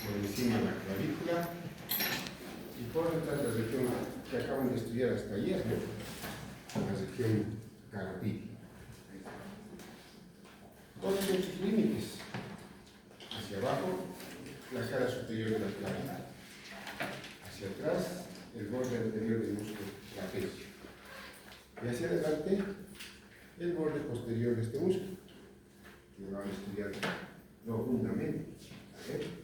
por encima de la clavícula y por detrás de la región que acaban de estudiar hasta ayer, ¿no? La región carotídea. Todos estos límites, hacia abajo, la cara superior de la clavícula, hacia atrás, el borde anterior del músculo trapecio, y hacia adelante, el borde posterior de este músculo, que lo van a estudiar profundamente. ¿Vale?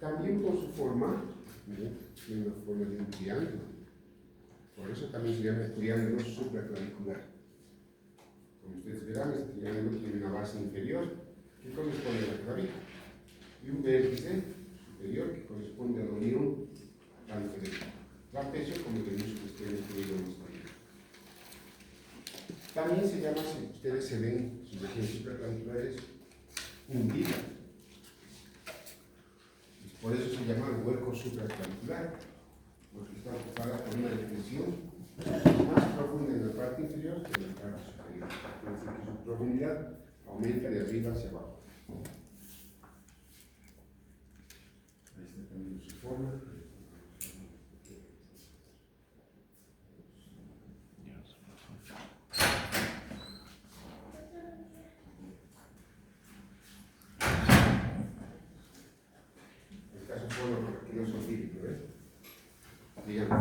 También por su forma, tiene una forma de un triángulo, por eso también se llama triángulo supraclavicular. Como ustedes verán, este triángulo tiene una base inferior que corresponde a la clavícula y un vértice superior que corresponde a la unión tanto del trapecio como del músculo que incluido en esta unión. También se llama, si ustedes se ven, sus regiones supraclaviculares, hundida. Por eso se llama el hueco supraclavicular, porque está ocupada por una depresión más profunda en la parte inferior que en la parte superior. Es decir, que su profundidad aumenta de arriba hacia abajo. Ahí está también su forma. Esta es su forma para que no se olvide, ¿no ves? Digamos.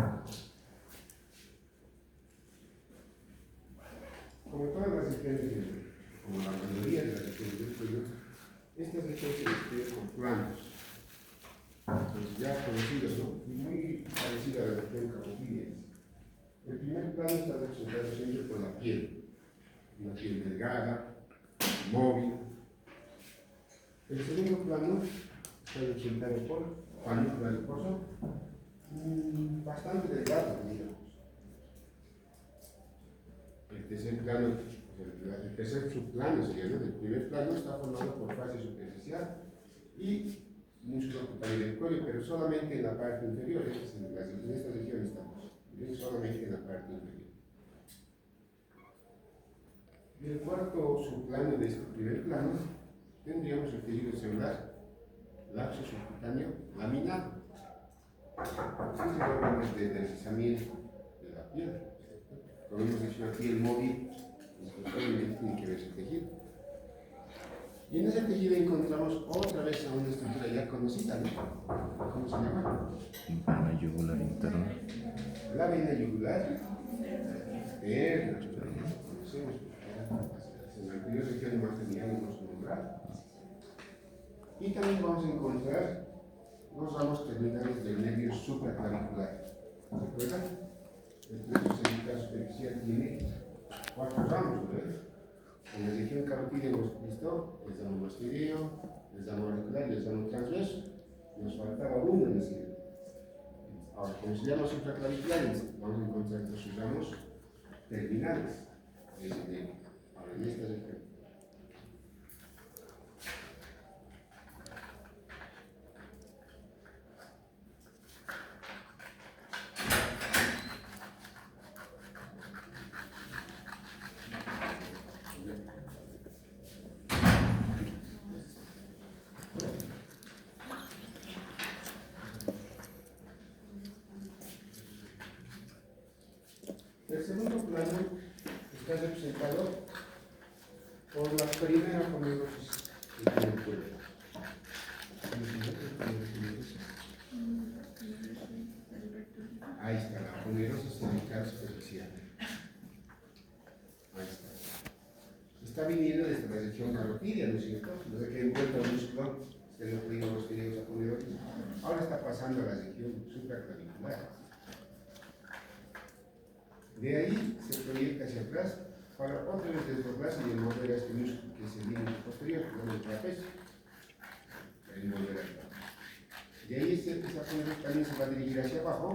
Como todas las regiones, como la mayoría de las regiones del cuello, estas regiones se describen con planos. Pues ya conocidos, ¿no? Muy parecida a la región carotídea. El primer plano está representado siempre por la piel, una piel delgada, móvil. El segundo plano está representado por panícula adiposa, bastante delgado, digamos. El tercer plano, el tercer subplano sería, ¿no? El primer plano está formado por fase superficial y músculo cutáneo del cuello, pero solamente en la parte inferior, en esta región estamos, solamente en la parte inferior. Y el cuarto subplano de este primer plano tendríamos el tejido celular, laxo subcutáneo laminado. Este es el órgano de deslizamiento de la piel. Como hemos dicho, una piel móvil, obviamente tiene que verse el tejido. Y en ese tejido encontramos otra vez a una estructura ya conocida, ¿no? ¿Cómo se llama? Vena yugular interna. La vena yugular externa, conocemos, en la anterior región más teníamos nombrado. Y también vamos a encontrar los ramos terminales del nervio supraclavicular. ¿Se acuerdan? El nervio cervical superficial tiene 4 ramos, ¿verdad? En la región carotídea hemos visto el ramo mastileo, el ramo auricular y el ramo transverso. Nos faltaba uno en ese. Ahora, como se llama supraclaviculares, vamos a encontrar los ramos terminales. Ahora, en esta región. El segundo plano está representado por la primera aponeursis que tiene el cuerpo. Ahí está, la aponeursis cervical superficial. Ahí está. Está viniendo desde la región carotídea, ¿no es cierto? Desde que encuentra el músculo, los tejidos aponeursis. Ahora está pasando a la región supraclavicular. De ahí se proyecta hacia atrás para otra vez desdoblarse y envolver a este músculo que es el límite posterior, que es el trapecio. Envolver aquí. De ahí esa aponeursis también se va a dirigir hacia abajo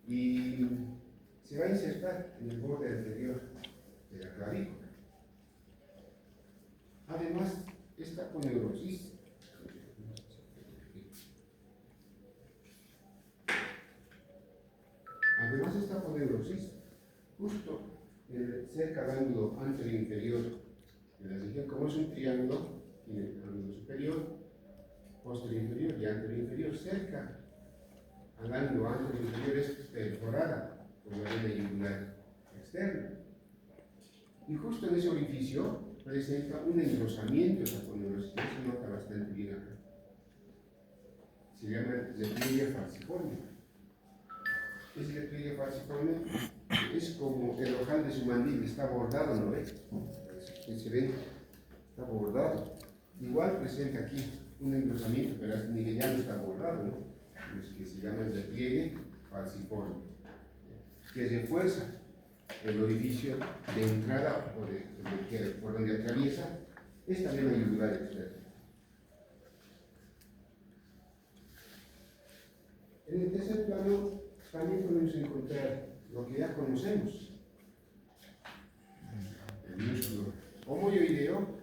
y se va a insertar en el borde anterior de la clavícula. Además, esta aponeurosis justo cerca del ángulo anterior inferior de la región, como es un triángulo, tiene el ángulo superior, posterior inferior y anterior inferior cerca al ángulo anterior inferior es perforada por la vena yugular externa. Y justo en ese orificio presenta un engrosamiento de la aponeurosis, que se nota bastante bien acá. Se llama letridia falciforme. Ese letridia falciforme es como el ojal de su mandíbula, está bordado, ¿no ves? Se ve, está bordado. Igual presenta aquí un engrosamiento, pero a este nivel ya no está bordado, ¿no? Es que se llama el despliegue falciforme, que refuerza el orificio de entrada por donde atraviesa esta vena yugular externa. En el tercer plano también podemos encontrar lo que ya conocemos, el músculo homoyoideo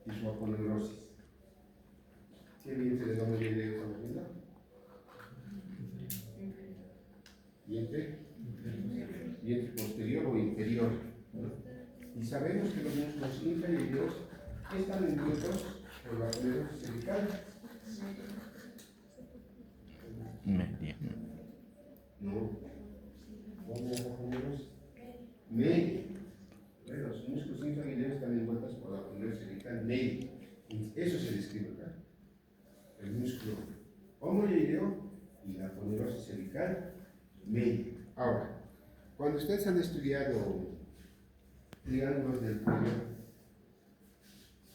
y su aponeurosis. ¿Qué vientre del homoyoideo estamos viendo? Vientre posterior o inferior. Y sabemos que los músculos inferiores están envueltos por la aponeurosis cervical. Media. No. ¿Cómo aponeurosis? Media. Los músculos inferiores están envueltos por la aponeurosis cervical media. Eso se describe acá. El músculo homoyoideo y la aponeurosis cervical media. Ahora, cuando ustedes han estudiado triángulos del cuello,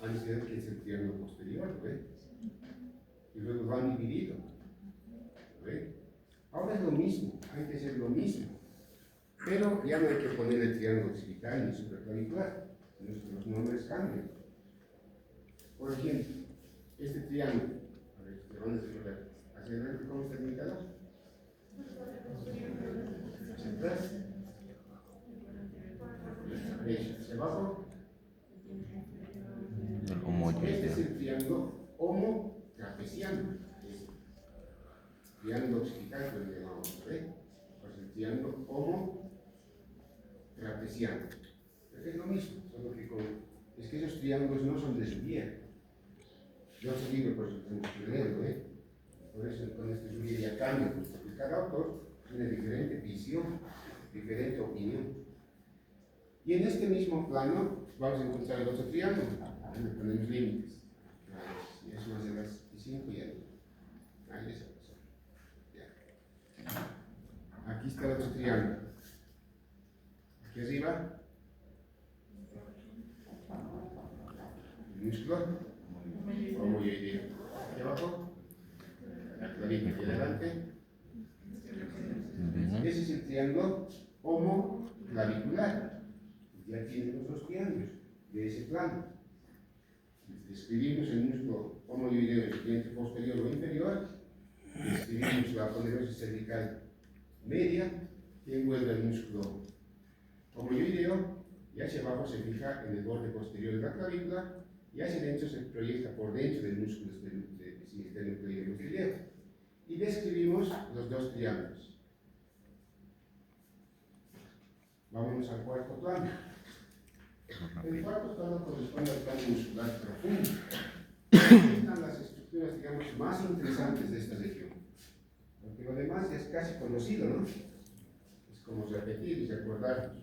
han estudiado que es el triángulo posterior, ¿ve? Y luego lo han dividido, ¿ve? Ahora es lo mismo, hay que hacer lo mismo, pero ya no hay que poner el triángulo occipital ni supraclavicular, los nombres cambian. Por ejemplo, este triángulo, a ver, ¿le van a hacer hacia adelante cómo está limitado? Hacia atrás, hacia abajo. El homoyoideo. Este es el triángulo homotrapeciano. Triángulo occipital, que lo llamamos, ¿ve? Pues el triángulo homotrapeciano. Es lo mismo, solo que es que esos triángulos no son de su guía. Yo soy libre, por eso tengo que leerlo, ¿eh? Por eso con este su guía ya cambia, porque cada autor tiene diferente visión, diferente opinión. Y en este mismo plano vamos a encontrar el otro triángulo. Le ponemos límites. Ya es más de las 5 y ahí. Ahí está. Ya. Aquí está el otro triángulo. Aquí arriba. El músculo homoyoideo. Aquí abajo. La clavícula. Aquí adelante. Ese es el triángulo homoclavicular. Ya tienen los dos triángulos de ese plano. Describimos el músculo homoyoideo en el vientre posterior o inferior. Describimos la aponeurosis cervical media, que envuelve el músculo homoyoideo, y hacia abajo se fija en el borde posterior de la clavícula, y hacia adentro se proyecta por dentro del músculo esternocleidomastoideo. Y describimos los dos triángulos. Vámonos al cuarto plano. El cuarto plano corresponde al plano muscular profundo. Están las estructuras, digamos, más interesantes de esta región. Porque lo demás es casi conocido, ¿no? Es como repetir y recordarnos.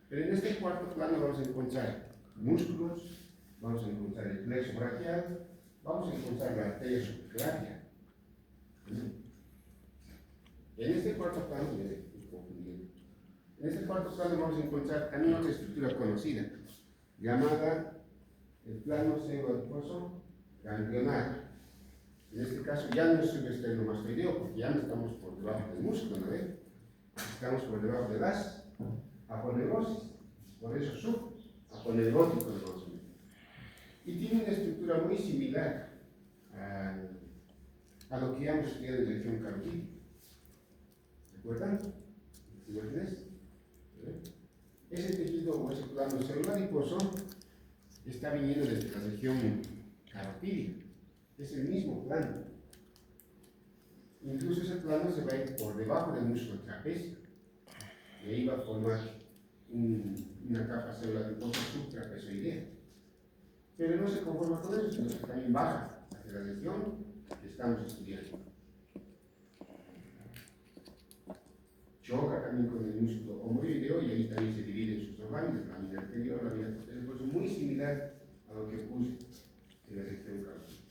Pero en este cuarto plano vamos a encontrar músculos, vamos a encontrar el plexo braquial, vamos a encontrar la arteria subclavia. En este cuarto plano, en este cuarto plano vamos a encontrar también otra estructura conocida, llamada el plano pseudoadiposo ganglionar. En este caso ya no es subesternomastoideo, porque ya no estamos por debajo del músculo, ¿no ven? Estamos por debajo de las aponeurosis, por eso subaponeurótico lo vamos a ver. Y tiene una estructura muy similar a lo que ya hemos estudiado en región carotídea. ¿Se acuerdan? ¿Sí lo tienes? Ese tejido o ese plano celular adiposo está viniendo desde la región carotídea. Es el mismo plano. Incluso ese plano se va a ir por debajo del músculo trapecio. Y ahí va a formar una capa celular adiposa subtrapezoidea. Pero no se conforma con eso, sino que también baja hacia la región que estamos estudiando. Choca también con el músculo homoideo y ahí también se divide en sus dos láminas, la lámina anterior, la lámina posterior, por eso muy similar a lo que puse en la región carotídea.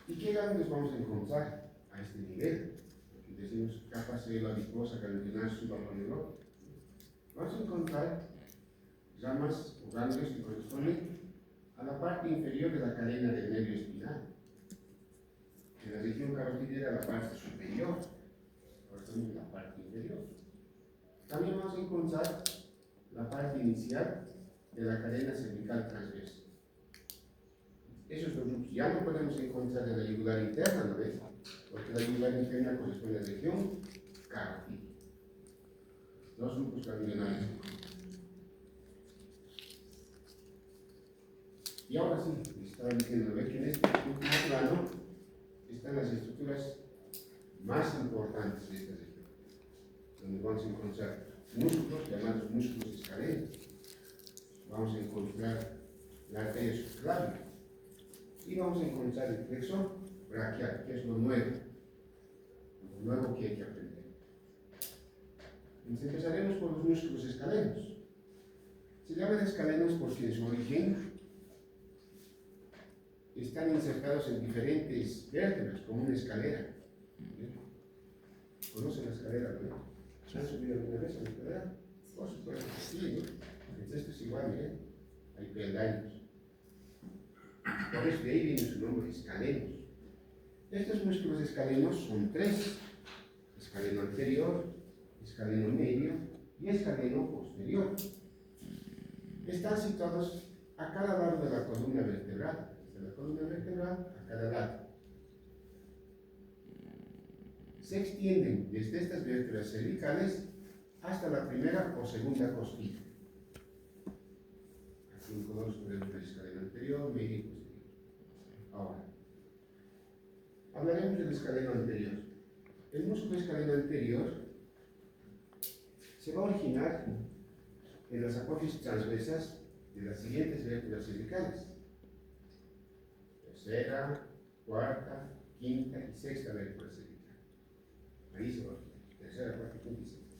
¿Y qué ganglios vamos a encontrar a este nivel? Porque decimos capa célula adiposa ganglionar subaponeural. Vamos a encontrar ramas o ganglios que corresponden a la parte inferior de la cadena del nervio espinal. En la región carotídea era la parte superior, corresponde a la parte inferior. También vamos a encontrar la parte inicial de la cadena cervical transversa. Esos dos grupos ya no podemos encontrar en la yugular interna, ¿no ves? Porque la yugular interna corresponde a la región carotídea. Dos grupos ganglionarios. Y ahora sí, les estaba diciendo, ¿ves? Que en este último plano están las estructuras más importantes de esta región, donde vamos a encontrar músculos llamados músculos escalenos. Vamos a encontrar la arteria subclavia y vamos a encontrar el flexor braquial, que es lo nuevo que hay que aprender. Entonces empezaremos por los músculos escalenos. Se llaman escalenos porque en su origen están insertados en diferentes vértebras, como una escalera. ¿Conocen la escalera, no? ¿Se han subido alguna vez a la escalera? Por supuesto que sí, ¿no? Entonces esto es igual, ¿eh? Hay peldaños. Por eso de ahí viene su nombre, escalenos. Estos músculos escalenos son tres: escaleno anterior, escaleno medio y escaleno posterior. Están situados a cada lado de la columna vertebral, desde la columna vertebral a cada lado. Se extienden desde estas vértebras cervicales hasta la primera o segunda costilla. Aquí en color podemos ver escaleno anterior, medio y posterior. Ahora, hablaremos del escaleno anterior. El músculo escaleno anterior se va a originar en las apófisis transversas de las siguientes vértebras cervicales: tercera, cuarta, quinta y sexta vértebra cervical. Ahí se va a originar, tercera, cuarta, quinta y sexta.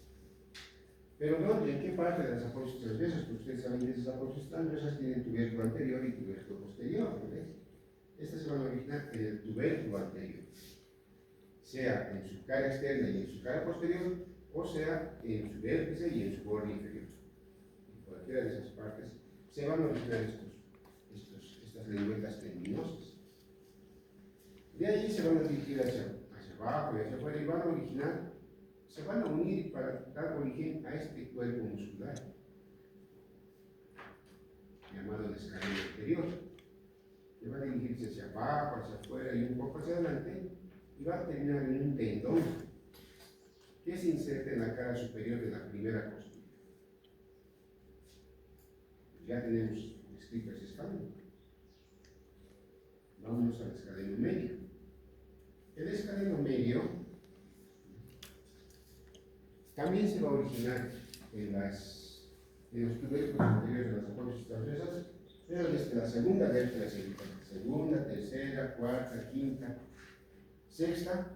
Pero ¿dónde? ¿En qué parte de las apófisis transversas? Porque ustedes saben que esas apófisis transversas tienen tubérculo anterior y tubérculo posterior, ¿no ves? Estas se van a originar en el tubérculo anterior, sea en su cara externa y en su cara posterior, o sea en su vértice y en su borde inferior. En cualquiera de esas partes se van a originar estas lengüetas tendinosas. De ahí se van a dirigir hacia abajo y hacia afuera y van a originar, se van a unir para dar origen a este cuerpo muscular llamado el escaleno anterior, que va a dirigirse hacia abajo, hacia afuera y un poco hacia adelante, y va a terminar en un tendón que se inserta en la cara superior de la primera costilla. Ya tenemos escrito ese escaleno. Vámonos al escaleno medio. El escaleno medio también se va a originar en los tubérculos anteriores de las apófisis transversas, pero desde la segunda vértebra cervical, segunda, tercera, cuarta, quinta, sexta,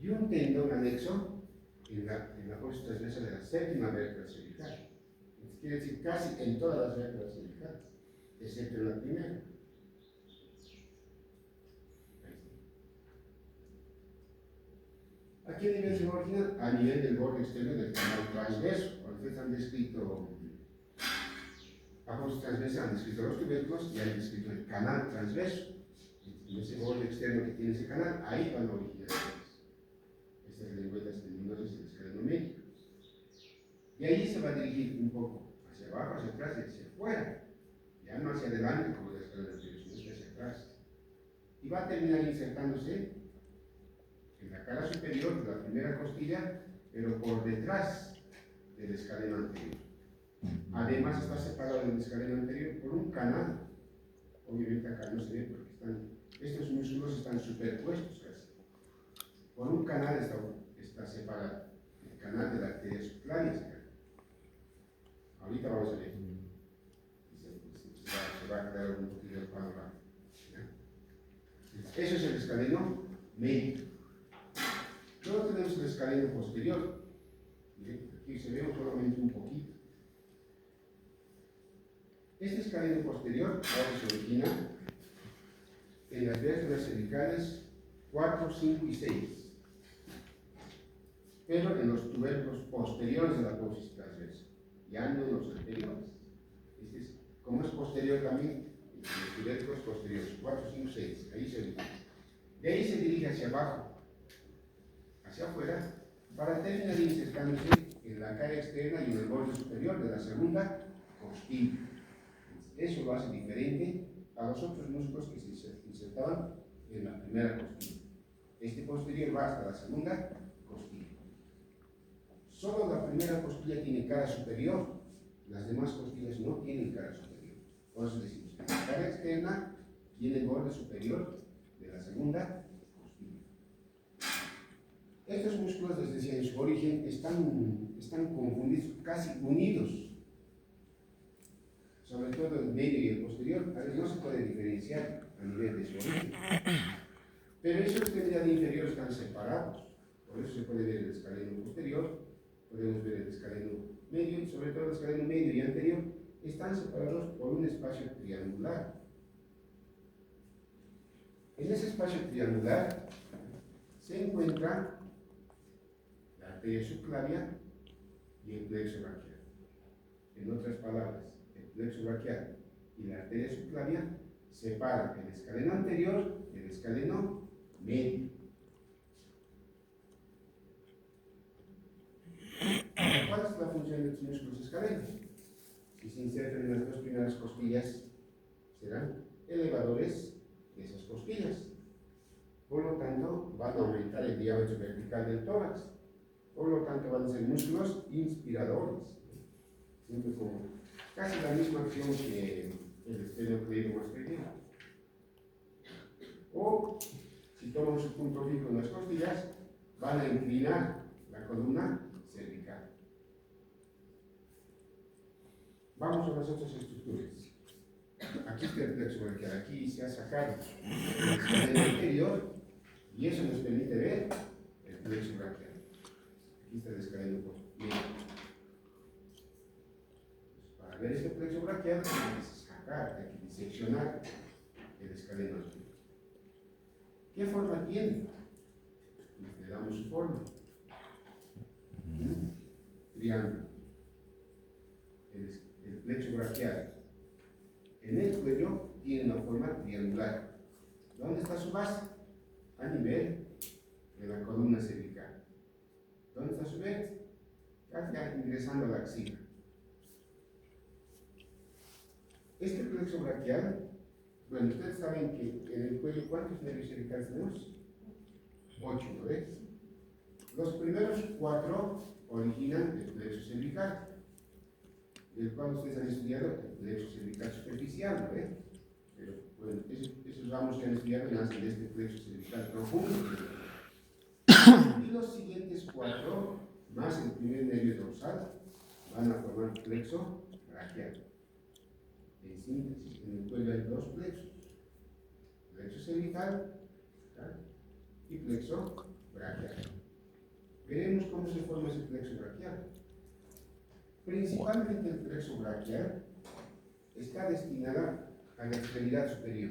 y un tendón anexo en la apófisis transversa de la séptima vértebra cervical. Quiere decir casi en todas las vértebras cervicales, excepto en la primera. ¿A qué nivel se va a originar? A nivel del borde externo del canal transverso. Cuando ustedes han descrito apófisis transversa, han descrito los tubérculos y han descrito el canal transverso. En ese borde externo que tiene ese canal, ahí van a originar estas lengüetas tendinosas del escaleno medio. Y ahí se va a dirigir un poco hacia abajo, hacia atrás y hacia afuera. Ya no hacia adelante como el escaleno anterior, sino hacia atrás. Y va a terminar insertándose en la cara superior de la primera costilla, pero por detrás del escaleno anterior. Además está separado del escaleno anterior por un canal. Obviamente acá no se ve porque estos músculos están superpuestos casi. Por un canal está separado, el canal de la arteria subclavia. Ahorita vamos a ver. Se va a quedar un poquito el panorama. Eso es el escaleno medio. Luego tenemos el escaleno posterior. Aquí se ve solamente un poquito. Este escaleno posterior ahora se origina en las vértebras cervicales 4, 5 y 6, pero en los tubérculos posteriores de la apófisis transversa, ya no en los anteriores. Como es posterior también, los tubérculos posteriores, 4, 5, 6, ahí se origina. De ahí se dirige hacia abajo, hacia afuera, para terminar insertándose en la cara externa y en el borde superior de la segunda costilla. Eso lo hace diferente a los otros músculos que se insertaban en la primera costilla. Este posterior va hasta la segunda costilla. Solo la primera costilla tiene cara superior, las demás costillas no tienen cara superior. Por eso decimos que la cara externa tiene el borde superior de la segunda costilla. Estos músculos, les decía, en su origen están confundidos, casi unidos. Sobre todo el medio y el posterior, a veces no se puede diferenciar a nivel de su origen. Pero esos extremidad inferior están separados. Por eso se puede ver el escaleno posterior, podemos ver el escaleno medio, y sobre todo el escaleno medio y anterior, están separados por un espacio triangular. En ese espacio triangular se encuentra la arteria subclavia y el plexo braquial. En otras palabras, el plexo braquial y la arteria subclavia separan el escaleno anterior del escaleno medio. ¿Cuál es la función de los músculos escalenos? Si se insertan en las dos primeras costillas, serán elevadores de esas costillas. Por lo tanto, van a aumentar el diámetro vertical del tórax. Por lo tanto, van a ser músculos inspiradores. Siempre con casi la misma acción que el esternocleidomastoideo. O, si toman su punto fijo en las costillas, van a inclinar la columna cervical. Vamos a las otras estructuras. Aquí está el plexo braquial, aquí se ha sacado el escaleno anterior y eso nos permite ver el plexo braquial. Aquí está el escaleno posterior. Para ver este plexo braquial hay que sacar, hay que diseccionar el escaleno anterior. ¿Qué forma tiene? Le damos su forma. Triángulo. El plexo braquial en el cuello tiene una forma triangular. ¿Dónde está su base? A nivel de la columna cervical. ¿Dónde está su vértice? Ya ingresando a la axila. Este plexo braquial, bueno, ustedes saben que en el cuello, ¿cuántos nervios cervicales tenemos? 8, ¿no ves? Los primeros 4 originan el plexo cervical, del cual ustedes han estudiado el plexo cervical superficial, ¿no ves? Pero bueno, esos ramos que han estudiado nacen de este plexo cervical profundo. Y los siguientes 4, más el primer nervio dorsal, van a formar plexo braquial. En síntesis, en el cuello hay 2 plexos: plexo cervical, ¿verdad?, y plexo braquial. Veremos cómo se forma ese plexo braquial. Principalmente el plexo braquial está destinada a la extremidad superior.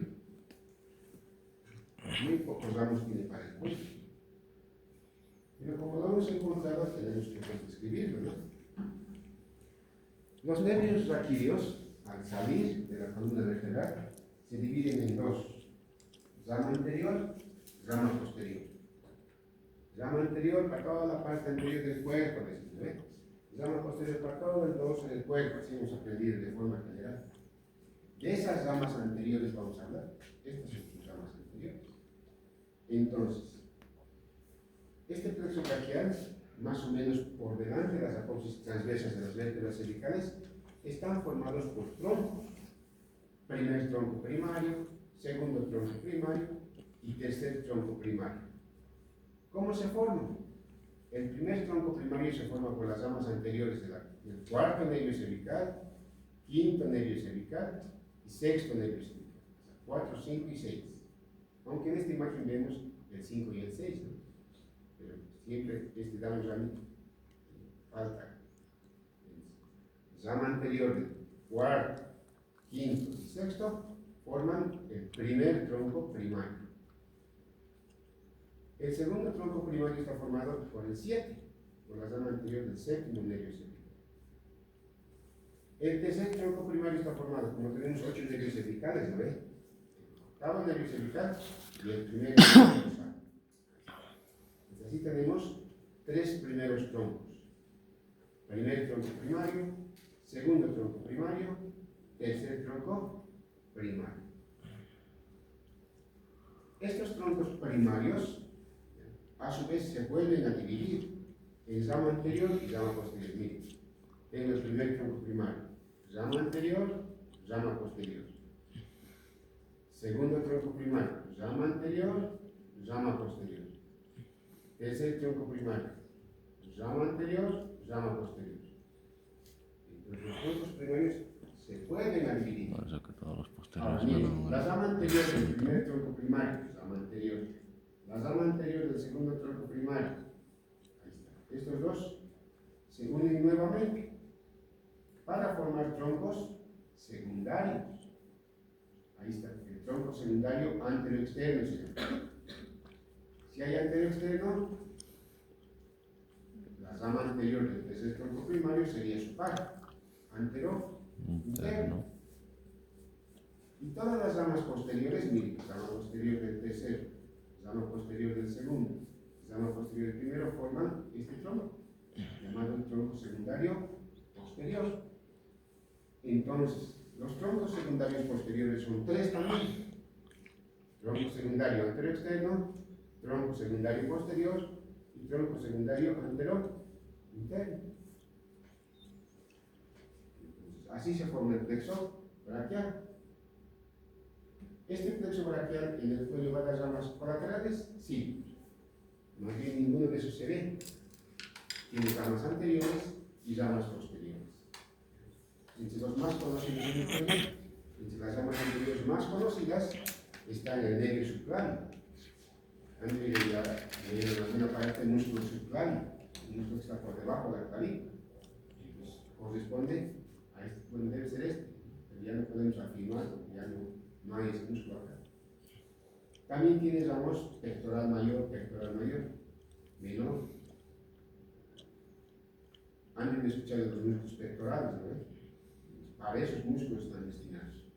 Muy pocos ramos tiene para el cuello. Pero como lo hemos encontrado, tenemos que describirlo, ¿no? Los nervios raquídeos, al salir de la columna vertebral, se dividen en 2: rama anterior, rama posterior. Rama anterior para toda la parte anterior del cuerpo, decimos, ¿eh? Rama posterior para todo el dorso del cuerpo, así hemos aprendido de forma general. De esas ramas anteriores vamos a hablar. Estas son sus ramas anteriores. Entonces, este plexo braquial, más o menos por delante de las apófisis transversas de las vértebras cervicales, están formados por troncos. Primer tronco primario, segundo tronco primario y tercer tronco primario. ¿Cómo se forman? El primer tronco primario se forma por las ramas anteriores del cuarto nervio cervical, quinto nervio cervical y sexto nervio cervical. 4, 5 y 6. Aunque en esta imagen vemos el 5 y el 6, ¿no? Pero siempre este down jamming falta. El rama anterior del cuarto, quinto y sexto forman el primer tronco primario. El segundo tronco primario está formado por el 7, por la rama anterior del séptimo nervio cervical. El tercer tronco primario está formado, como tenemos 8 nervios cervicales, ¿no ve? El octavo nervio cervical y el primer nervio dorsal. Entonces así tenemos 3 primeros troncos. Primer tronco primario, segundo tronco primario, tercer tronco primario. Estos troncos primarios a su vez se vuelven a dividir en rama anterior y rama posterior. Miren, tengo el primer tronco primario, rama anterior, rama posterior. Segundo tronco primario, rama anterior, rama posterior. Tercer tronco primario, rama anterior, rama posterior. Entonces los troncos primarios se vuelven a dividir. Por eso que todos los Ahora, posteriores miren, van la a rama anterior del primer tronco primario, rama anterior. La rama anterior del segundo tronco primario. Ahí está. Estos dos se unen nuevamente para formar troncos secundarios. Ahí está, el tronco secundario antero-externo. Si hay antero-externo, la rama anterior del tercer tronco primario sería su par. Antero-interno. Y todas las ramas posteriores, miren, rama posterior del tercero, rama posterior del segundo, rama posterior del primero, forman este tronco, llamado el tronco secundario posterior. Entonces, los troncos secundarios posteriores son 3 también. Tronco secundario antero-externo, tronco secundario posterior y tronco secundario antero-interno. Así se forma el plexo braquial. ¿Este plexo braquial en el cuello va a las ramas colaterales? Sí. Más bien ninguno de esos se ve. Tiene ramas anteriores y ramas posteriores. Entre los más conocidos en el cuello, entre las ramas anteriores más conocidas, está el nervio subclavio. Han leído en alguna parte el músculo subclavio, el músculo que está por debajo de la clavícula. Pues corresponde a este, bueno, debe ser este, pero ya no podemos afirmar porque ya no hay ese músculo acá. También tiene ramos pectoral mayor, menor. Han escuchado los músculos pectorales, ¿no? Para esos músculos están destinados.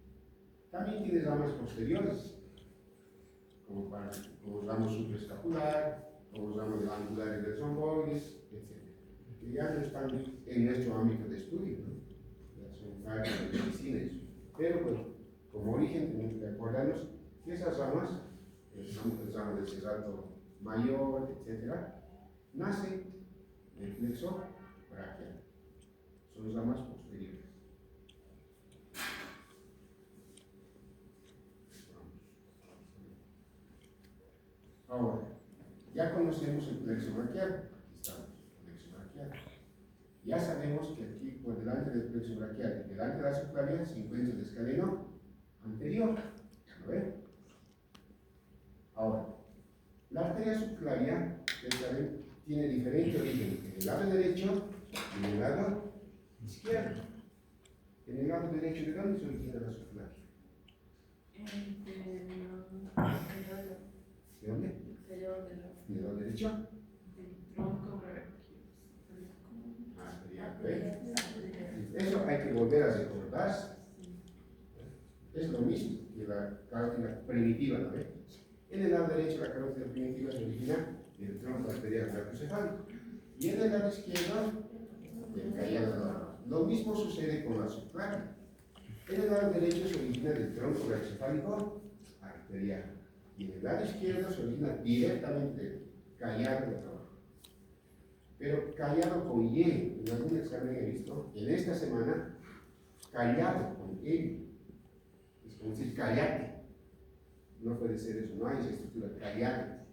También tiene ramas posteriores, como ramos supraescapular, como ramos glandulares del tromboides, etc. Que ya no están en nuestro ámbito de estudio, ¿no? Ya son parte de la medicina eso. Pero bueno, como origen tenemos que acordarnos que esas ramas, el ramo del cerrato mayor, etc., nace del plexo braquial. Son ramas posteriores. Ahora, ya conocemos el plexo braquial. Aquí estamos, plexo braquial. Ya sabemos que aquí, por delante del plexo braquial y delante de la subclavia, se encuentra el escaleno anterior. ¿Lo ven? Ahora, la arteria subclavia, ustedes saben, tiene diferente origen en el lado derecho y en el lado izquierdo. En el lado derecho, ¿de dónde se origina la subclavia? ¿De dónde? ¿De lado derecho? Arteria, ¿ven? Eso hay que volver a recordar. Es lo mismo que la carótida primitiva, ¿no ven? En el lado derecho la carótida primitiva se origina del tronco arterial brachiocefálico y en el lado izquierdo del callado. Lo mismo sucede con la subclavia. En el lado derecho se origina del tronco brachiocefálico arterial y en el lado izquierdo se origina directamente del callado de abajo. Pero callado con Y, en algún examen he visto, en esta semana, callado con L. Es como decir callate. No puede ser eso, no hay esa estructura, callado.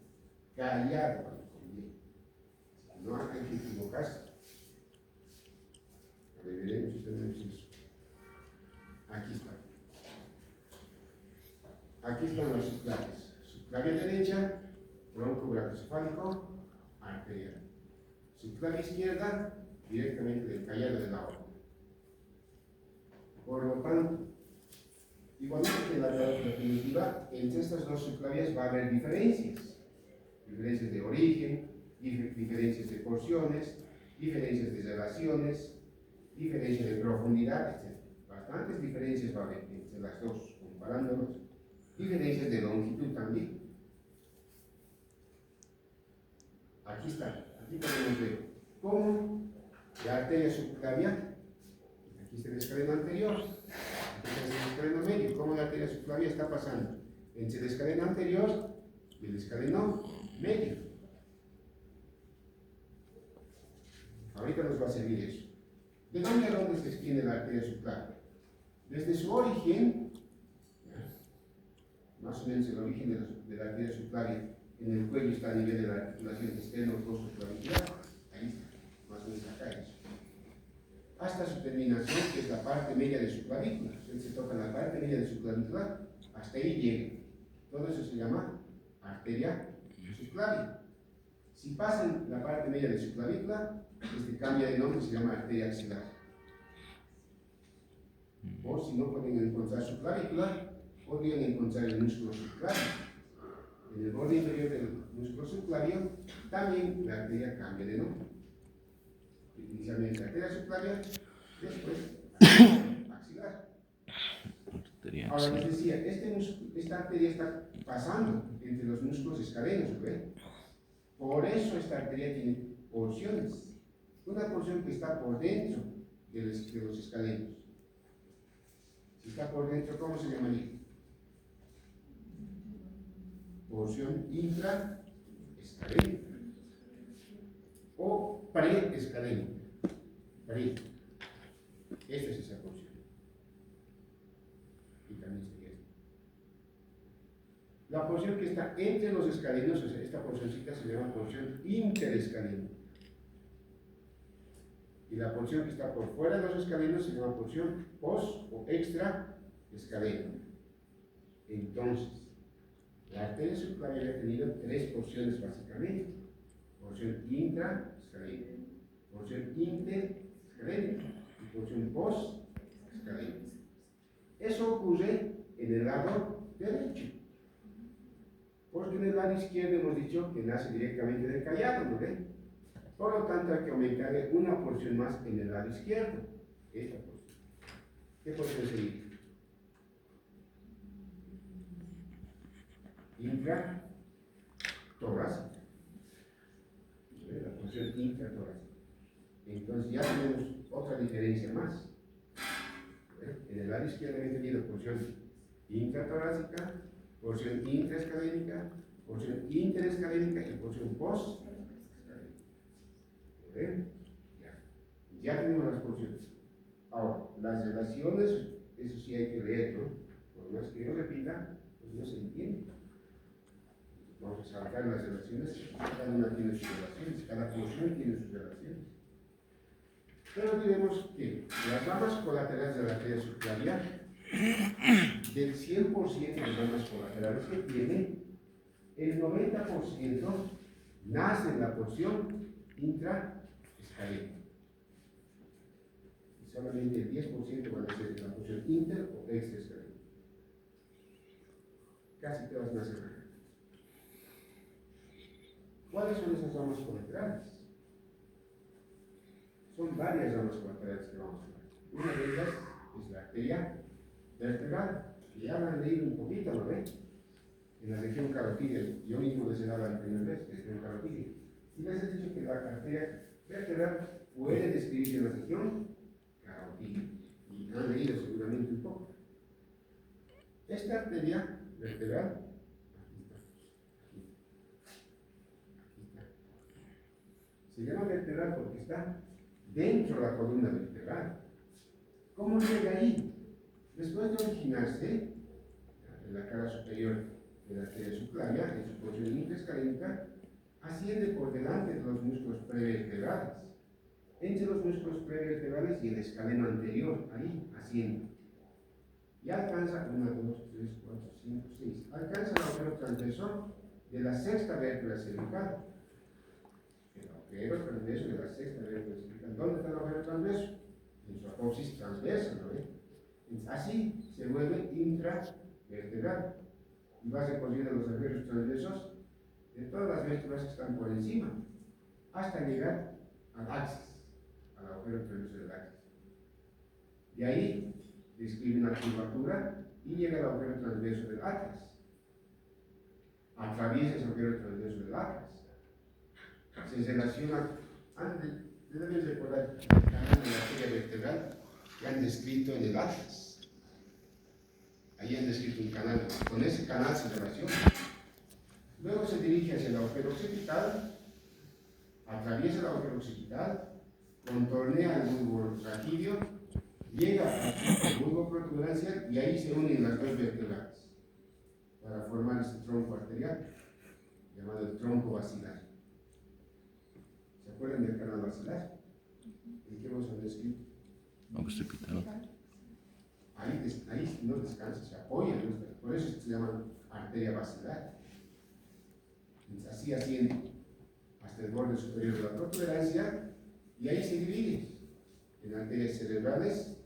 Callado con Y. No hay que equivocarse. A ver, veremos si tenemos eso. Aquí está. Aquí están las subclavias. Subclavia derecha, tronco brachiocefálico, arterial. Subclavia izquierda, directamente del callado de la aorta. Por lo tanto, igualmente que en la teoría definitiva, entre estas dos subclavias va a haber diferencias. Diferencias de origen, diferencias de porciones, diferencias de relaciones, diferencias de profundidad, etc. Bastantes diferencias va a haber entre las dos, comparándolos. Diferencias de longitud también. Aquí está, aquí podemos ver cómo la arteria subclavia, aquí está el escaleno anterior, aquí está el escaleno medio, cómo la arteria subclavia está pasando entre el escaleno anterior y el escaleno medio. Ahorita nos va a servir eso. ¿De dónde a dónde se extiende la arteria subclavia? Desde su origen, más o menos el origen de la arteria subclavia, en el cuello está a nivel de la articulación externo-costoclavicular, ahí está, más o menos acá eso. Hasta su terminación, que es la parte media de su clavícula. Él se toca la parte media de su clavícula, hasta ahí llega. Todo eso se llama arteria subclavia. Si pasan la parte media de su clavícula, cambia de nombre, se llama arteria axilar. O si no pueden encontrar su clavícula, podrían encontrar el músculo subclavio. En el borde inferior del músculo subclavio, también la arteria cambia de nombre. Inicialmente arteria subclavia, después arteria axilar. Ahora les decía, esta arteria está pasando entre los músculos escalenos, ¿ve? Por eso esta arteria tiene porciones. Una porción que está por dentro de los escalenos. Si está por dentro, ¿cómo se llamaría? Porción intraescalénica o preescalénica. Esta es esa porción. Y también sería esta. La porción que está entre los escalenos, o sea, esta porcioncita se llama porción interescalénica. Y la porción que está por fuera de los escalenos se llama porción post o extraescalénica. Entonces, la arteria subclavia ha tenido tres porciones básicamente: porción intraescalénica, porción interescalénica y porción post-escalénica. Eso ocurre en el lado derecho, porque en el lado izquierdo hemos dicho que nace directamente del callado, ¿no ven? Por lo tanto, hay que aumentarle una porción más en el lado izquierdo. Esta porción. ¿Qué porción sería? Intratorácica. La porción intratorácica. Entonces ya tenemos otra diferencia más. En el lado izquierdo hemos tenido porción intratorácica, porción intraescalénica, porción interescalénica y porción post. Ya tenemos las porciones. Ahora, las relaciones, eso sí hay que leerlo. Por más que yo repita, pues no se entiende. Vamos a saltar las relaciones, cada una tiene sus relaciones, cada porción tiene sus relaciones. Pero diremos que las ramas colaterales de la arteria subclavia, del 100% de ramas colaterales que tiene, el 90% nace en la porción intraescalénica. Y solamente el 10% van a ser en la porción inter o extraescalénica. Casi todas nacen acá. ¿Cuáles son esas ramas colaterales? Son varias ramas colaterales que vamos a ver. Una de ellas es la arteria vertebral, que ya habrán leído un poquito, ¿no ven? En la región carotídea. Yo mismo les he dado la primera vez, la región carotídea. Y les he dicho que la arteria vertebral puede describirse en la región carotídea. Y han leído seguramente un poco. Esta arteria vertebral, se llama vertebral porque está dentro de la columna vertebral. ¿Cómo llega ahí? Después de originarse en la cara superior de la arteria subclavia, en su porción intraescalénica, asciende por delante de los músculos prevertebrales, entre los músculos prevertebrales y el escaleno anterior, ahí asciende. y alcanza 1, 2, 3, 4, 5, 6. Alcanza el agujero transversor de la sexta vértebra cervical. El agujero transverso de la sexta vértebra cervical. ¿Dónde está el agujero transverso? En su apófisis transversa, ¿no ve? Así se vuelve intravertebral y va recorriendo los agujeros transversos de todas las vértebras que están por encima hasta llegar al axis, al agujero transverso del axis. De ahí describe una curvatura y llega al agujero transverso del atlas. Atraviesa ese agujero transverso del atlas. Se relaciona, deben recordar el canal de la arteria vertebral que han descrito en el atlas. Ahí han descrito un canal, con ese canal se relaciona. Luego se dirige hacia el agujero occipital, atraviesa el agujero occipital, contornea el bulbo raquídeo, llega al bulbo protuberancial y ahí se unen las dos vértebras para formar este tronco arterial llamado el tronco basilar. ¿Se acuerdan del canal basilar? ¿En qué hemos descrito? Occipital. Ahí no descansa, se apoya, por eso se llama arteria basilar. Así asciende hasta el borde superior de la protuberancia y ahí se divide en arterias cerebrales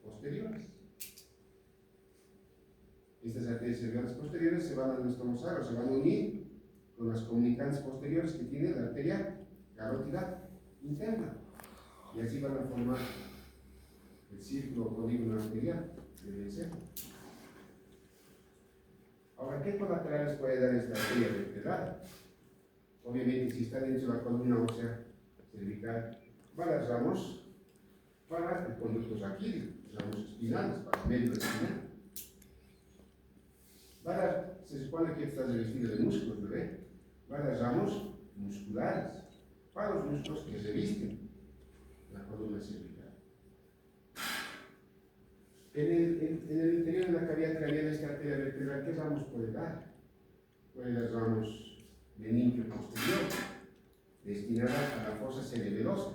posteriores. Estas arterias cerebrales posteriores se van a anastomosar o se van a unir con las comunicantes posteriores que tiene la arteria carótida interna y así van a formar el círculo o polígono arterial del seno. Ahora, ¿qué colaterales puede dar esta arteria vertebral? Obviamente, si está dentro de la columna ósea cervical, va a dar ramos para el conducto raquídeo, ramos espinales, para el medio espinal. Va a dar, se supone que está revestido de músculos, ¿no ve? Va a dar ramos musculares para los músculos que revisten la columna cervical. En el interior de la cavidad craneal de esta arteria vertebral, ¿qué ramos puede dar? Puede dar ramos meningio posterior, destinadas a la fosa cerebelosa.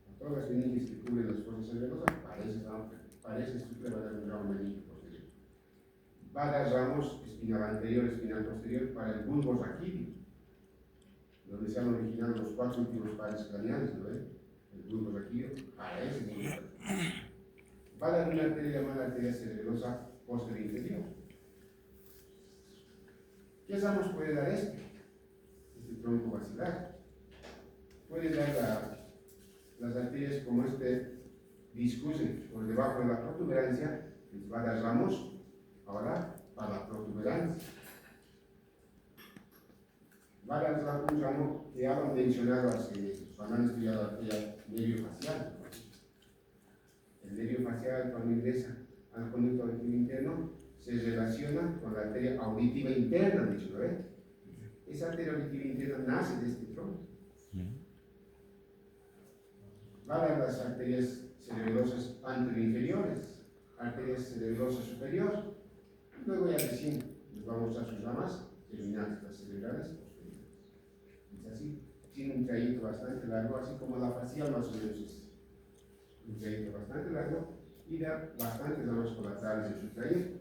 A todas las meninges que cubren las fosas cerebelosas, para esa estructura va a dar un ramo meningio posterior. Va a dar ramos espinal anterior, espinal posterior para el bulbo raquídeo, donde se han originado los 4 últimos pares craneales, ¿no ven? El bulbo raquídeo, para ese bulbo. Va a dar una arteria llamada arteria cerebelosa posterior inferior. ¿Qué ramos puede dar este tronco basilar? Puede dar las arterias como este discurren por debajo de la protuberancia, les va a dar ramos ahora para la protuberancia. Va a dar un ramo que ya han mencionado cuando han estudiado la arteria nervio-facial. El nervio facial, cuando ingresa al conducto auditivo interno, se relaciona con la arteria auditiva interna, dicho, ¿no? Esa arteria auditiva interna nace de este tronco. Va a dar las arterias cerebelosas anteroinferiores, arterias cerebelosas superiores, y luego ya recién les va a mostrar sus ramas terminales, las cerebrales posteriores. Es así, tiene un trayecto bastante largo, así como la facial más o menos es. Un trayecto bastante largo y da bastantes ramas colaterales en su trayecto.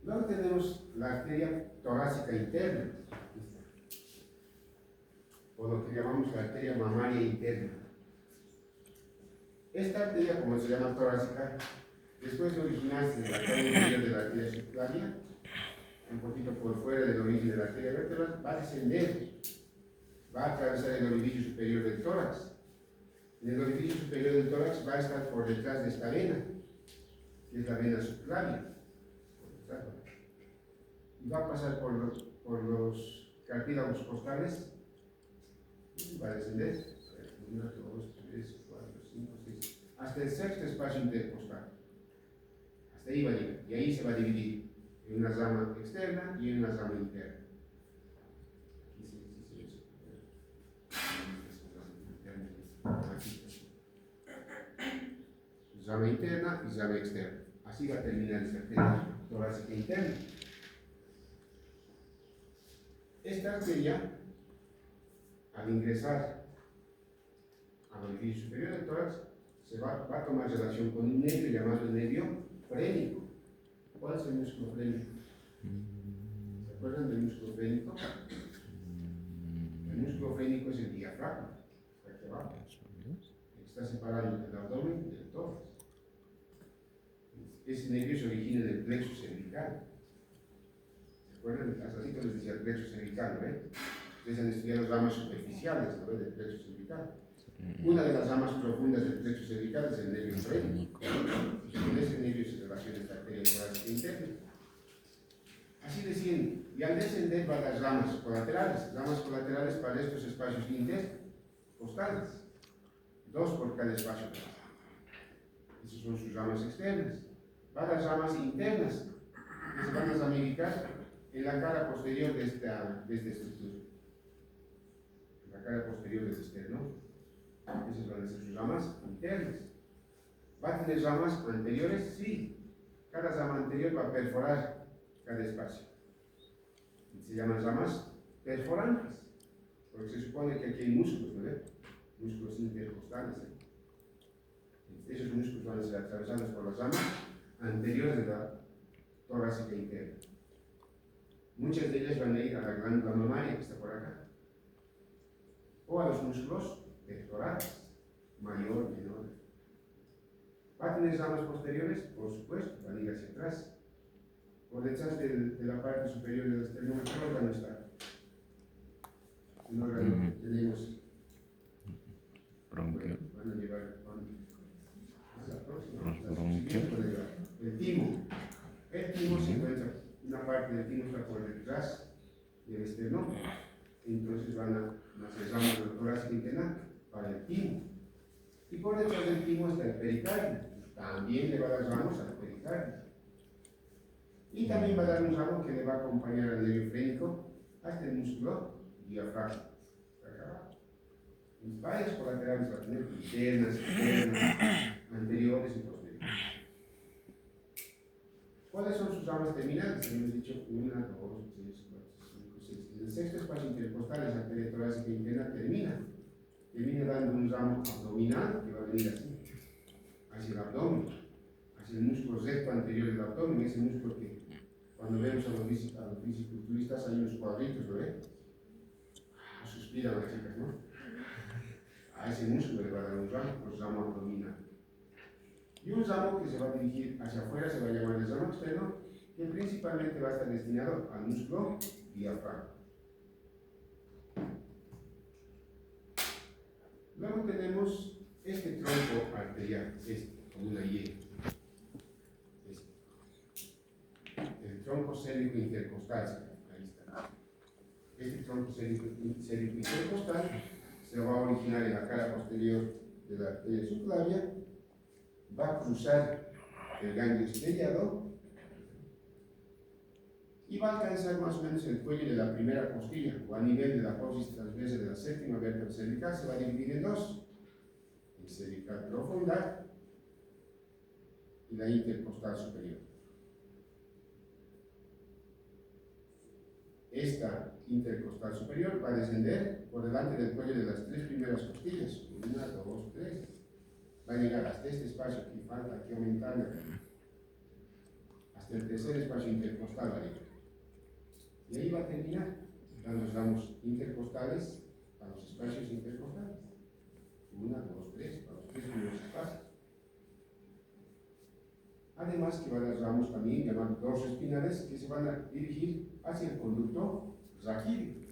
Luego tenemos la arteria torácica interna, o lo que llamamos la arteria mamaria interna. Esta arteria, como se llama torácica, después de originarse en la arteria inferior de la arteria subclavia, un poquito por fuera del origen de la arteria vertebral, va a descender, va a atravesar el orificio superior del tórax. En el orificio superior del tórax va a estar por detrás de esta vena, que es la vena subclavia. Y va a pasar por los cartílagos costales, y va a descender 1, 2, 3, 4, 5, 6, hasta el sexto espacio intercostal. Hasta ahí va a llegar, y ahí se va a dividir en una rama externa y en una rama interna. Rama interna y rama externa. Así va a terminar esta arteria torácica interna. Esta arteria, al ingresar al orificio superior del tórax, va a tomar relación con un nervio llamado nervio frénico. ¿Cuál es el músculo frénico? ¿Se acuerdan del músculo frénico? El músculo frénico es el diafragma, aquí abajo, que está separando el abdomen del tórax. Ese nervio se origina del plexo cervical. ¿Se acuerdan? Hace ratito les decía el plexo cervical, ¿no? Ustedes han estudiado las ramas superficiales, ¿no? Del plexo cervical. Una de las ramas profundas del plexo cervical es el nervio frénico. Y con ese nervio se relaciona esta arteria torácica interna. Así desciende, y al descender va a las ramas colaterales para estos espacios intercostales, 2 por cada espacio. Esas son sus ramas externas. Va a las ramas internas, que se van a ramificar en la cara posterior de esta estructura, en la cara posterior del esternón. Esas van a ser sus ramas internas. ¿Va a tener ramas anteriores? Sí. Cada rama anterior va a perforar cada espacio. Se llaman ramas perforantes, porque se supone que aquí hay músculos, ¿no? Músculos intercostales. Esos músculos van a ser atravesados por las ramas anteriores de la torácica interna. Muchas de ellas van a ir a la glándula mamaria que está por acá, o a los músculos pectorales, mayor, menor. ¿Va a tener ramas posteriores? Por supuesto, van a ir hacia atrás. Por detrás de la parte superior del esternón, ¿qué órgano está? Un órgano que tenemos. Bronquio. Van a llevar a la próxima. Los bronquios. El timo. El timo se encuentra, una parte del timo está por detrás del esternón. Entonces van a hacer ramas de la torácica interna para el timo. Y por detrás del timo está el pericardio. También le va a dar ramos al pericardio. Y también va a dar un ramo que le va a acompañar al nervio frénico hasta el músculo diafragma. Las vallas colaterales va a tener internas, externas, anteriores y posteriores. ¿Cuáles son sus ramas terminales? Hemos dicho 1, 2, 3, 4, 5, 6. En el sexto espacio intercostal, esa arteria torácica interna termina dando un ramo abdominal que va a venir así, hacia el abdomen, hacia el músculo recto anterior del abdomen, ese músculo que cuando vemos a los fisiculturistas hay unos cuadritos, ¿lo ven? Suspiran las chicas, ¿no? A ese músculo le va a dar un ramo, pues ramo abdominal. Y un ramo que se va a dirigir hacia afuera se va a llamar el ramo externo, que principalmente va a estar destinado al músculo diafragma. Luego tenemos este tronco arterial, con una Y. El tronco cérvico intercostal, ahí está. Este tronco cérvico intercostal se va a originar en la cara posterior de la arteria subclavia, va a cruzar el ganglio estriado y va a alcanzar más o menos el cuello de la primera costilla, o a nivel de la apófisis transversa de la séptima vértebra cervical. Se va a dividir en 2, el cervical profunda y la intercostal superior. Esta intercostal superior va a descender por delante del cuello de las 3 primeras costillas, 1, 2, 3. Va a llegar hasta este espacio que falta, aquí aumentando, hasta el tercer espacio intercostal va a llegar. Y ahí va a terminar, dan los ramos intercostales a los espacios intercostales. 1, 2, 3, para los 3 primeros espacios. Además que va a dar ramos también llamados dorsoespinales que se van a dirigir hacia el conducto raquídeo.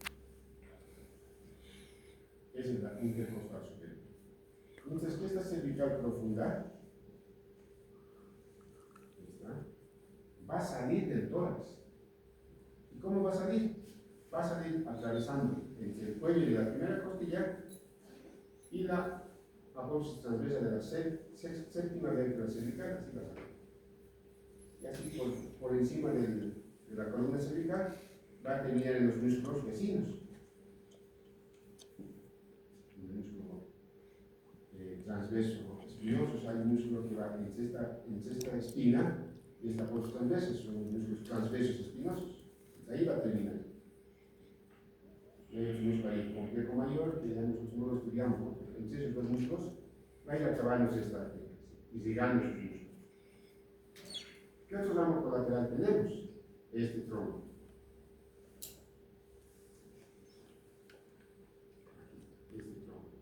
Esa es la intercostal superior. Mientras que esta cervical profunda va a salir del tórax. ¿Y cómo va a salir? Va a salir atravesando entre el cuello de la primera costilla y la apófisis transversa de la séptima vértebra cervical, así va a salir. Y así por encima de la columna cervical va a terminar en los músculos vecinos. El músculo transverso espinoso, hay un músculo que va entre esta espina y esta apófisis transversa, son músculos transversos espinosos. Ahí va a terminar. Y hay un músculo ahí complejo mayor que ya nosotros no lo estudiamos, porque entre esos dos músculos va a ir acabándose esta arteria y llegando a sus músculos. ¿Qué otro ramo colateral tenemos? Este tronco. Este tronco.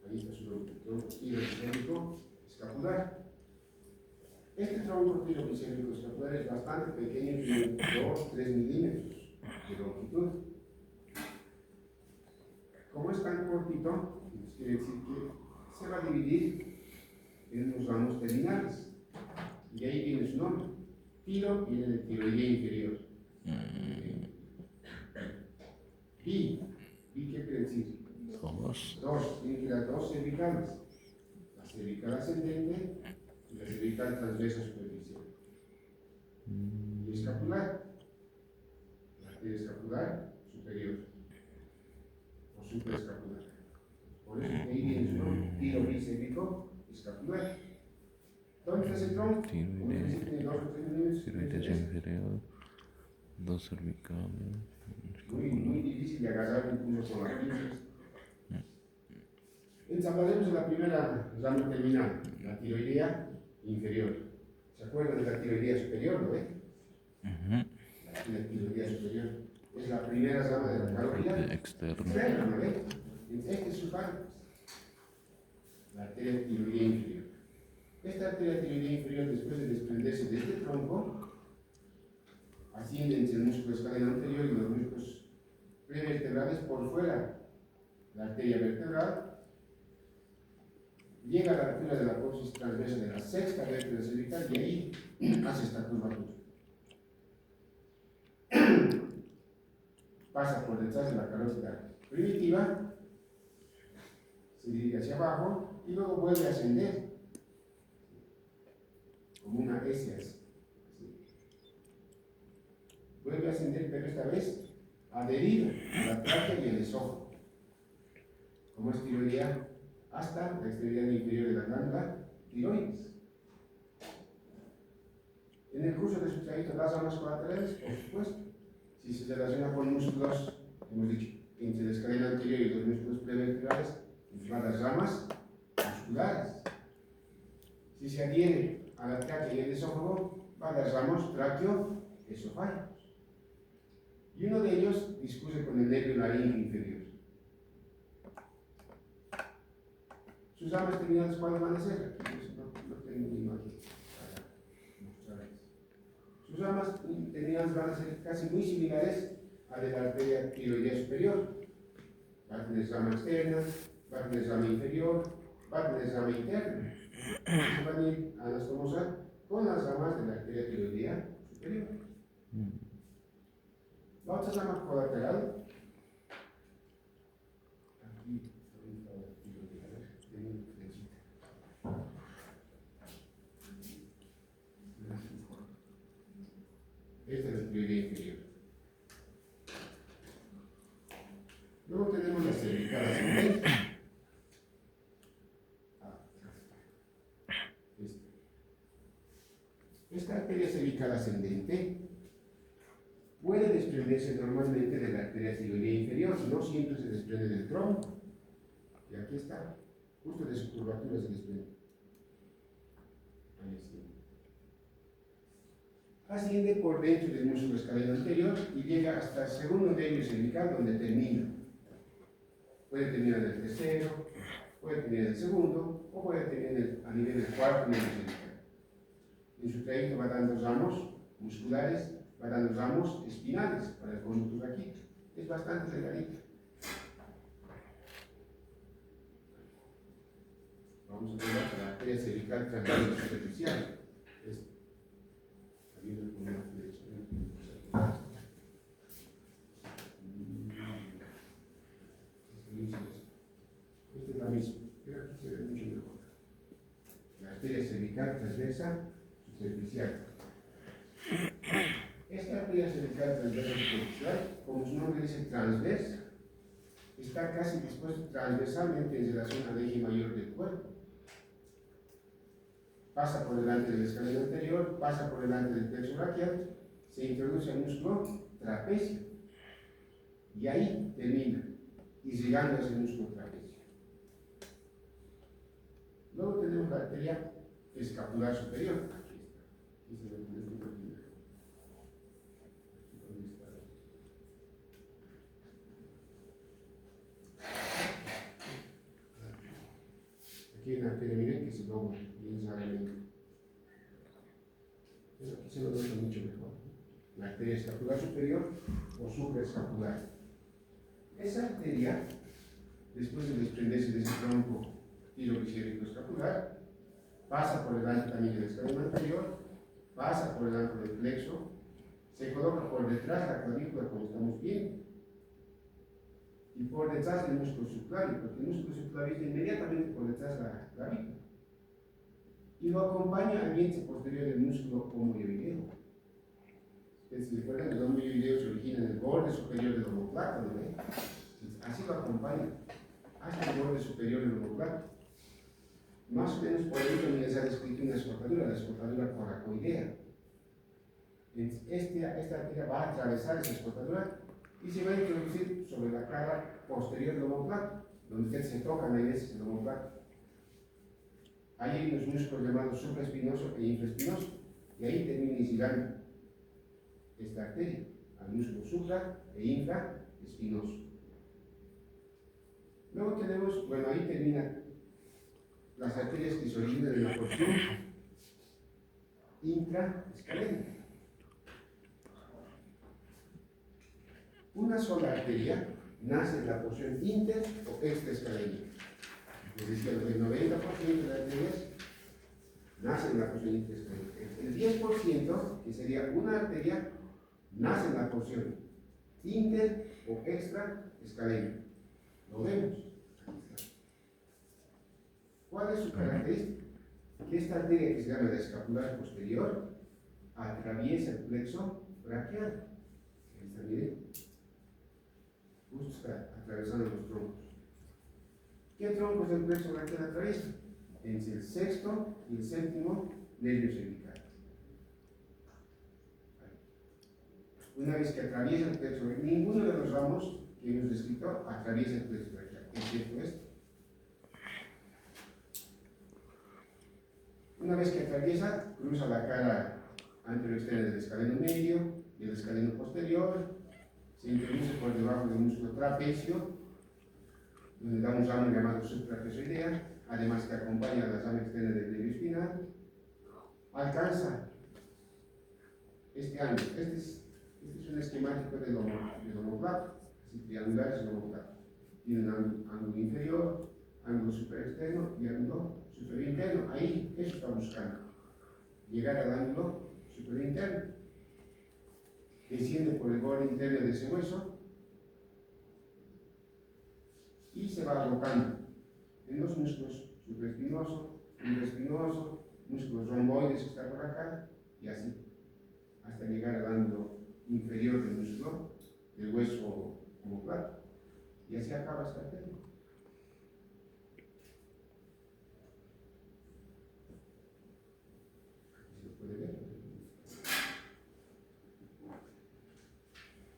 Ahí está su tronco tirocicémico escapular. Este tronco tirocicémico escapular es bastante pequeño, tiene 2-3 milímetros de longitud. Como es tan cortito, quiere decir que se va a dividir en unos ramos terminales. Y ahí viene su nombre. Tiro viene de tiroidea inferior. ¿Y qué quiere decir? Dos. Tiene que dar dos cervicales. La cervical ascendente y la cervical transversa superficial. Y escapular. La arteria escapular superior. O supraescapular. Por eso que ahí viene su nombre. Tiro bicéfico escapular. ¿Dónde está ese tronco? Tiroides inferior, dos cervicales. Muy difícil de agarrar incluso con las pinzas. Entonces hablaremos de la primera rama terminal, la tiroidea inferior. ¿Se acuerdan de la tiroidea superior, no ve? La tiroidea superior es la primera rama de la carótida externa, ¿no ve? Este es su párpado, la arteria tiroidea inferior. Esta arteria tiroidea inferior, después de desprenderse de este tronco, asciende entre el músculo escaleno anterior y los músculos prevertebrales por fuera. La arteria vertebral llega a la altura de la apófisis transversa de la sexta vértebra cervical y ahí hace esta curvatura. Pasa por detrás de la carótida primitiva, se dirige hacia abajo y luego vuelve a ascender como una S así. Vuelve a ascender, pero esta vez adherido a la tráquea y el esófago, como es tiroidea, hasta la extremidad inferior de la glándula tiroides. En el curso de su trayecto, las ramas colaterales, por supuesto, si se relaciona con músculos, hemos dicho, entre la escalera anterior y los músculos prevertebrales, nos van las ramas musculares. Si se adhiere a la tráquea y el esófago, van las ramas tráqueo-esofágicos. Y uno de ellos discurre con el nervio laríngeo inferior. Sus ramas terminales, ¿cuáles van a ser? No tengo una imagen para mostrarles. Sus ramas terminales van a ser casi muy similares a de la arteria tiroidea superior. Va a tener rama externa, va a tener rama inferior, va a tener rama interna. Se van a ir a anastomosa con las ramas de la arteria tiroidea superior. La otra rama colateral, aquí, esta es la tiroidea inferior. Luego tenemos la cervical ascendente. Esta arteria cervical ascendente puede desprenderse normalmente de la arteria tiroidea inferior, no siempre se desprende del tronco. Y aquí está, justo de su curvatura se desprende. Ahí está. Asciende por dentro del músculo escaleno anterior y llega hasta el segundo nervio cervical donde termina. Puede terminar en el tercero, puede terminar en el segundo o puede terminar a nivel del cuarto nervio cervical. En su trayecto va dando ramos musculares, va dando ramos espinales para el conducto raquídeo. Es bastante delgadito. Vamos a ver la arteria cervical transversal superficial. Esta es la misma, pero aquí se ve mucho mejor. La arteria cervical transversa superficial. Esta arteria cervical transversa superficial, como su nombre dice transversa, está casi dispuesta transversalmente en relación al eje mayor del cuerpo. Pasa por delante del escaleno anterior, pasa por delante del plexo braquial, se introduce al músculo trapecio y ahí termina, y llegando a ese músculo trapecio. Luego tenemos la arteria escapular superior. Aquí está. Aquí se ve con este perfil. ¿Dónde está? Aquí hay una arteria, miren, que se dobla bien suavemente. Pero aquí se lo nota mucho mejor. La arteria escapular superior o supraescapular. Esa arteria, después de desprenderse de ese tronco tiroviscérico escapular, pasa por delante también del escaleno anterior, pasa por delante del plexo, se coloca por detrás de la clavícula como estamos viendo, y por detrás del músculo subclavio, porque el músculo subclavio está inmediatamente por detrás de la clavícula, y lo acompaña al vientre posterior del músculo homoioideo. Si recuerdan, el homoioideo se origina en el borde superior del omoplato, ¿no? Así lo acompaña hasta el borde superior del omoplato. Más o menos por ahí también les ha descrito una escotadura, la escotadura coracoidea. Esta arteria va a atravesar esa escotadura y se va a introducir sobre la cara posterior del omoplato, donde ustedes se tocan ahí veces el omoplato. Ahí hay unos músculos llamados supraespinoso e infraespinoso, y ahí termina iniciando esta arteria, al músculo supra e infraespinoso. Luego tenemos, bueno, ahí termina las arterias que se originan en la porción intraescalénica. Una sola arteria nace en la porción inter o extraescalénica. Les decía, el 90% de las arterias nacen en la porción intraescalénica. El 10%, que sería una arteria, nace en la porción inter o extraescalénica. Lo vemos. ¿Cuál es su característica? Que esta arteria que se llama la escapular posterior atraviesa el plexo braquial. Ahí está, miren. Justo está atravesando los troncos. ¿Qué troncos del plexo braquial atraviesa? Entre el sexto y el séptimo nervio cervical. Una vez que atraviesa el plexo braquial, ninguno de los ramos que hemos descrito atraviesa el plexo braquial, excepto este. Una vez que atraviesa, cruza la cara anteroexterna del escaleno medio y el escaleno posterior, se introduce por debajo del músculo trapecio, donde da un ramo llamado subtrapezoidea, además que acompaña a la rama externa del nervio espinal, alcanza este ángulo. Este es un esquemático del omoplato, así triangular es el omoplato. Tiene un ángulo inferior, ángulo superexterno y ángulo superior interno. Ahí, eso está buscando. Llegar al ángulo superior interno. Desciende por el borde interno de ese hueso y se va alocando en los músculos supraespinoso, infraespinoso, músculos romboides que están por acá, y así, hasta llegar al ángulo inferior del músculo, del hueso omoplato. Y así acaba esta técnica. Aquí se lo puede ver.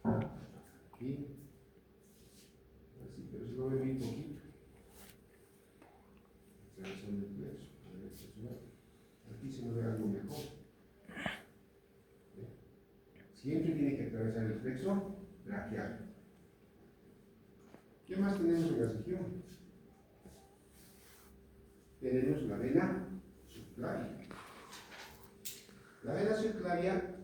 Aquí. Así, pero se lo ve bien poquito. Observación del plexo. Aquí se lo ve algo mejor. Siempre tiene que atravesar el plexo braquial. ¿Qué más tenemos en la región? Tenemos la vena subclavia. La vena subclavia,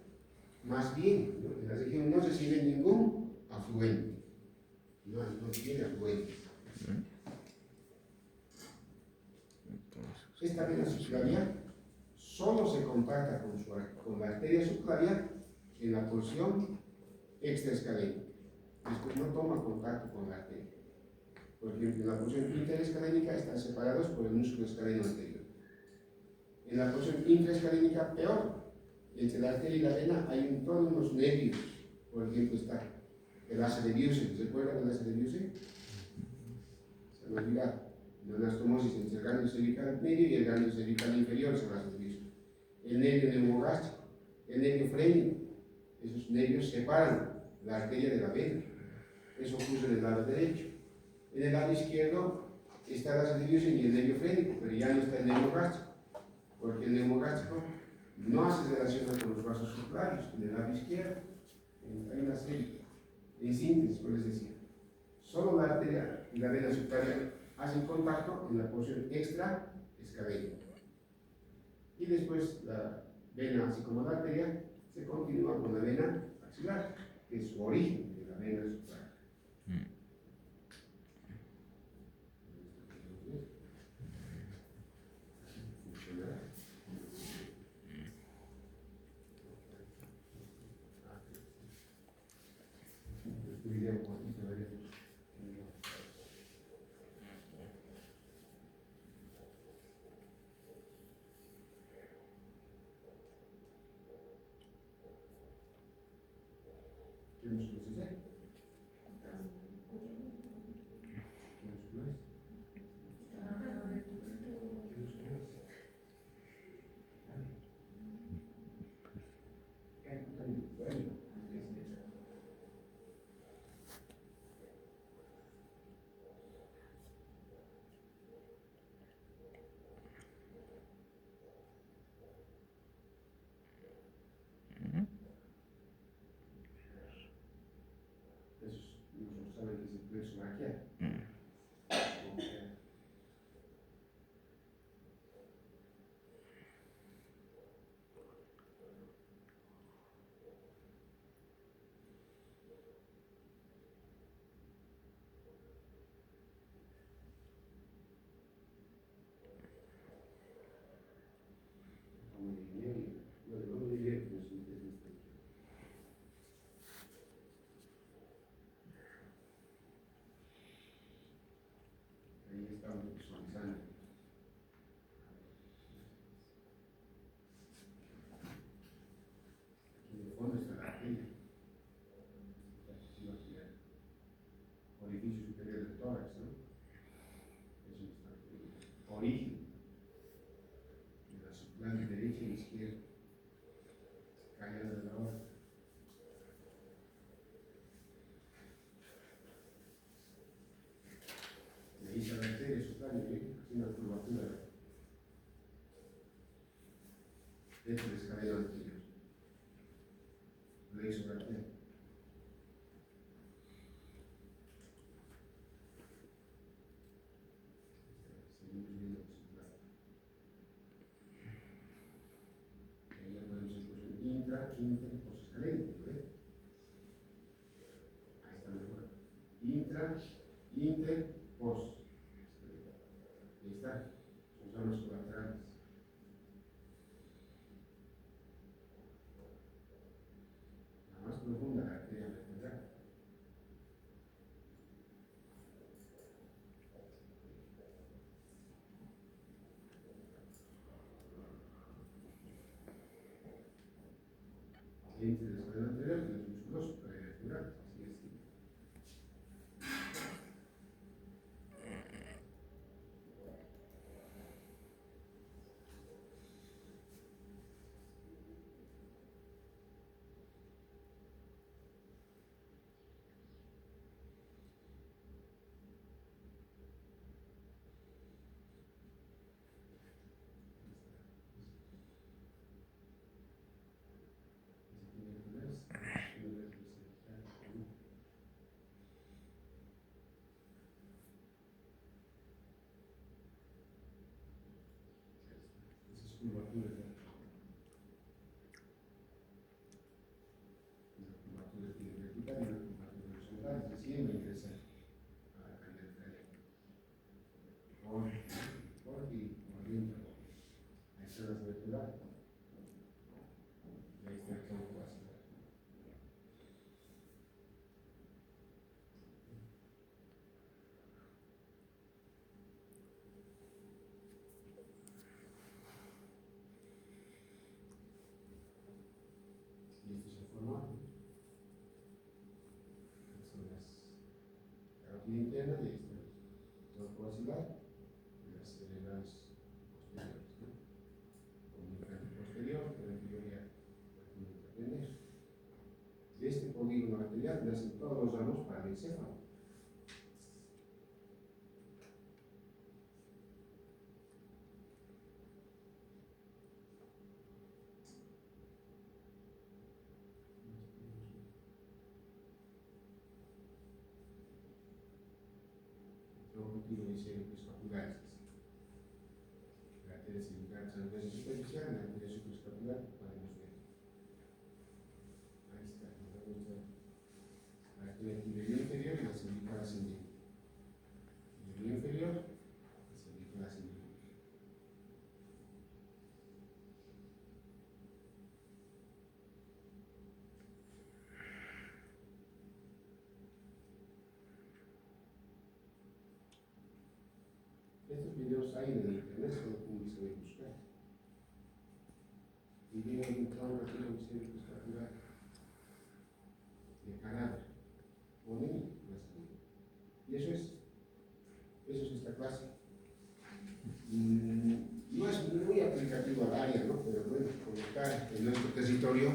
más bien, ¿no? En la región no recibe ningún afluente. No tiene afluente. Esta vena subclavia solo se contacta con la arteria subclavia en la porción extraescalénica. Después no toma contacto con la arteria. Por ejemplo, en la porción interescalénica están separados por el músculo escaleno anterior. En la porción intraescalénica, peor. Entre la arteria y la vena hay todos unos nervios. Por ejemplo, está el asa de Biusen. ¿Se acuerdan del asa de Biusen? Se me ha olvidado. La anastomosis entre el ganglio cervical medio y el ganglio cervical inferior es el asa de Biusen. El nervio neumogástrico, el nervio frénico. Esos nervios separan la arteria de la vena. Eso ocurre en el lado derecho. En el lado izquierdo, está la distribución y el nervio frénico, pero ya no está el nervio gástrico, porque el nervio gástrico no se relaciona con los vasos suplarios, en el lado izquierdo. Hay una serie, en síntesis, puedes decir. Solo la arteria y la vena subclaviana hacen contacto en la porción extra escabélica. Y después la vena, así como la arteria, se continúa con la vena axilar, que es su origen de la vena subclaviana. ¿Qué músculos es ese? ¿Qué músculo es? Muchos saben que es el plexo braquial. Ahí estamos visualizando. Aquí en el fondo está la arteria. Orificio superior del tórax, ¿no? Es nuestra origen de la subclaviana derecha y izquierda, caída de la aorta. Y ahí está la arteria subclaviana, ¿sí? Así una curvatura dentro del escalero anterior. Plexo braquial. Seguimos viendo la subclaviana. Ahí ya podemos incluir intra, inter, posescalente, ¿no ves? Ahí está mejor. Intra, inter, pos. Ahí está. Son zonas colaterales. La más profunda, la arteria vertebral. Entre el escalero anterior y los músculos prevertebrales. Así es. Esas curvaturas de una curvatura tiene vertical y una curvatura horizontal, desciende e ingresa a la caída del trayecto. Por dentro. Ahí están las vertebrales. Y ahí está el tronco vascular. Y esto se forma. Son las carotida interna y esto es tronco vascular y las cerebrales posteriores, ¿no? Comunicante posterior, que la anterior ya tiene que aprender. De este polígono arterial nacen todos los ramos para el encéfalo. líquido escapular. La arteria cervical transversa superficial, la arteria supraescapular, podemos ver. Ahí está, la arteria tibial inferior y la cervical ascendente. Tibial inferior, la cervical ascendente. Estos videos hay en el internet, solo se puede buscar. Video de un trauma cervical escapular de cadáver. Ponen la salida. Y eso es esta clase. No es muy aplicativo al área, ¿no? Pero bueno, como está en nuestro territorio,